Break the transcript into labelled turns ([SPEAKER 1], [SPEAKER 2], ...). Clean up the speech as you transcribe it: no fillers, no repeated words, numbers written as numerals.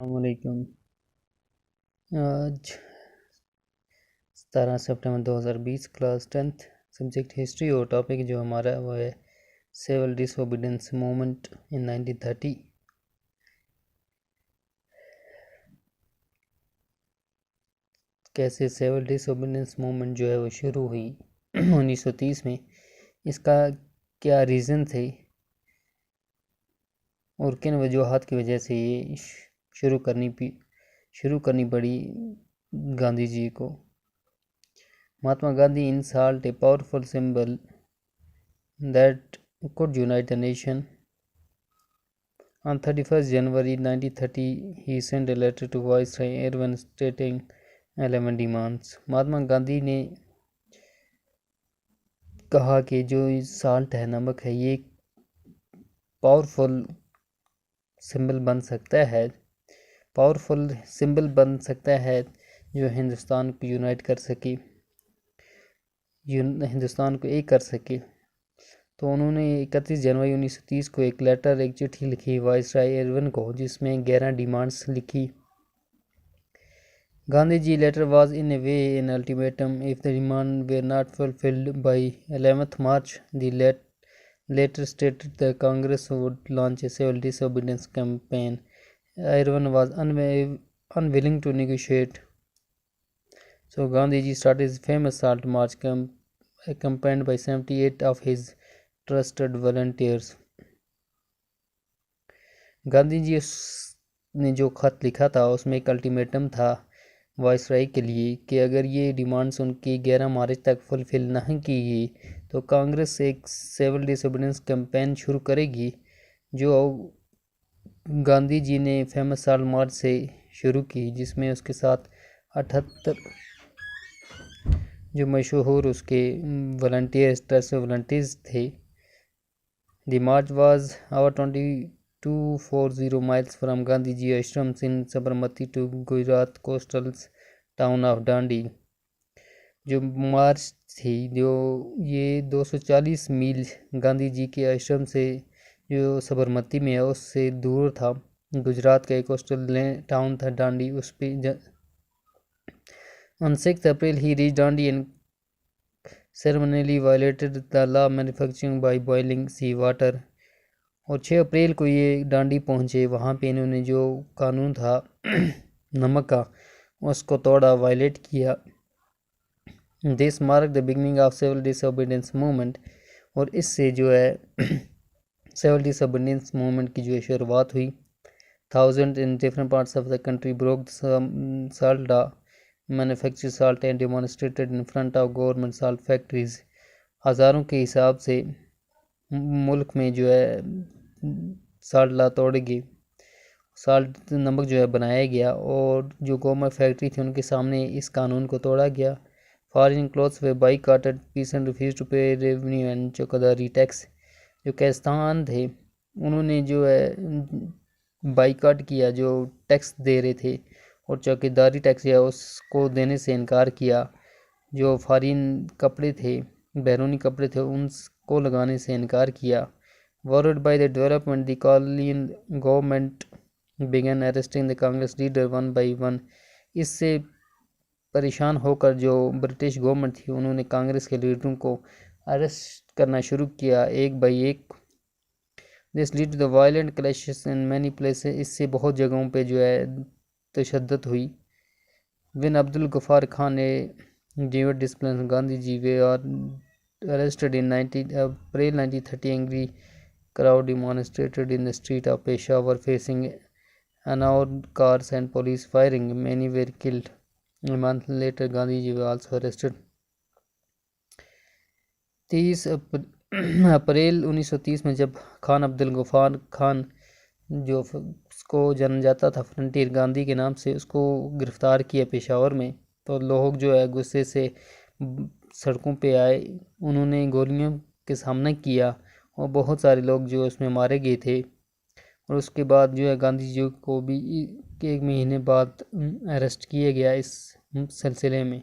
[SPEAKER 1] السلام علیکم۔ آج 17 September 2020، class 10th، subject history, اور ٹاپک جو ہمارا وہ ہے civil disobedience movement in 1930۔ کیسے سول ڈس اوبیڈینس موومنٹ جو ہے وہ شروع ہوئی 1930 میں، اس کا کیا ریزن تھے اور کن وجوہات کی وجہ سے یہ شروع کرنی پڑی گاندھی جی کو۔ Mahatma Gandhi installed a powerful symbol that could unite the nation. On 31st January 1930, he sent a letter to Viceroy Irwin stating 11 demands. Mahatma Gandhi نے کہا کہ جو سالٹ ہے، نمک ہے، یہ پاورفل سمبل بن سکتا ہے جو ہندوستان کو یونائٹ کر سکے، ہندوستان کو ایک کر سکے۔ تو انہوں نے 31 جنوری 1930 کو ایک چٹھی لکھی وائسرائے ایرون کو، جس میں 11 ڈیمانڈز لکھی۔ Gandhi ji letter was in a way an ultimatum. If the demand were not fulfilled by 11th March, the letter stated the Congress would launch a civil disobedience campaign. Irwin was unwilling to negotiate. So Gandhi ji started his famous Salt March accompanied by 78 of his trusted volunteers. Gandhi ji نے جو خط لکھا تھا اس میں ایک ultimatum تھا viceroy کے لیے کہ اگر یہ ڈیمانڈز ان کی 11 مارچ تک فلفل نہیں کی گئی تو کانگریس ایک سول ڈس اوبیڈینس کیمپین شروع کرے گی، جو گاندھی جی نے فیمس سالٹ مارچ سے شروع کی، جس میں اس کے ساتھ 78 جو مشہور اس کے والنٹیئرز تھے۔ The march was our 2240 miles from Gandhi ji ashrams in Sabarmati to Gujarat coastal town of Dandi. جو مارچ تھی، جو یہ 240 میل گاندھی جی کے آشرم سے جو سبرمتی میں ہے اس سے دور تھا، گجرات کا ایک کوسٹل ٹاؤن تھا ڈانڈی۔ اس پہ On 6th April he reached Dandi and ceremonially violated the law manufacturing by boiling sea water. اور 6 اپریل کو یہ ڈانڈی پہنچے، وہاں پہ انہوں نے جو قانون تھا نمک کا اس کو توڑا، وائلیٹ کیا۔ This marked the beginning of civil disobedience movement. اور اس سے جو ہے civil disobedience movement کی جو شروعات ہوئی۔ Thousands in different parts of the country broke the salt law, manufactured salt and demonstrated in front of government salt factories. ہزاروں کے حساب سے ملک میں جو ہے سالٹ لا توڑے گئے، سالٹ نمک جو ہے بنایا گیا، اور جو گورنمنٹ فیکٹری تھی ان کے سامنے اس قانون کو توڑا گیا۔ Foreign clothes were boycotted, peasants refused to pay revenue and chowkidari tax. جو کیستان تھے انہوں نے جو ہے بائیکاٹ کیا، جو ٹیکس دے رہے تھے، اور چوکیداری ٹیکس یا اس کو دینے سے انکار کیا۔ جو فارین کپڑے تھے، بیرونی کپڑے تھے، ان کو لگانے سے انکار کیا۔ Worried by the development, the colonial government began arresting the Congress leader one by one. اس سے پریشان ہو کر جو برٹش گورنمنٹ تھی انہوں نے کانگریس کے لیڈروں کو اریسٹ کرنا شروع کیا ایک بائی ایک۔ This led to the violent clashes in many places. اس سے بہت جگہوں پہ جو ہے تشدد ہوئی۔ When Abdul Ghaffar Khan, a Jewish dissident, Gandhi ji were arrested in April 1930. Angry crowd demonstrated in the street of Peshawar facing unarmed cars and police firing. Many were killed. A month later, Gandhi ji was also arrested. 30 April 1930 میں جب خان عبدالغفار خان، جو اس کو جانا جاتا تھا frontier Gandhi کے نام سے، اس کو گرفتار کیا پشاور میں، تو لوگ جو ہے غصے سے سڑکوں پہ آئے، انہوں نے گولیوں کے سامنا کیا، اور بہت سارے لوگ جو اس میں مارے گئے تھے۔ اور اس کے بعد جو ہے گاندھی جی کو بھی 1 مہینے بعد اریسٹ کیا گیا اس سلسلے میں۔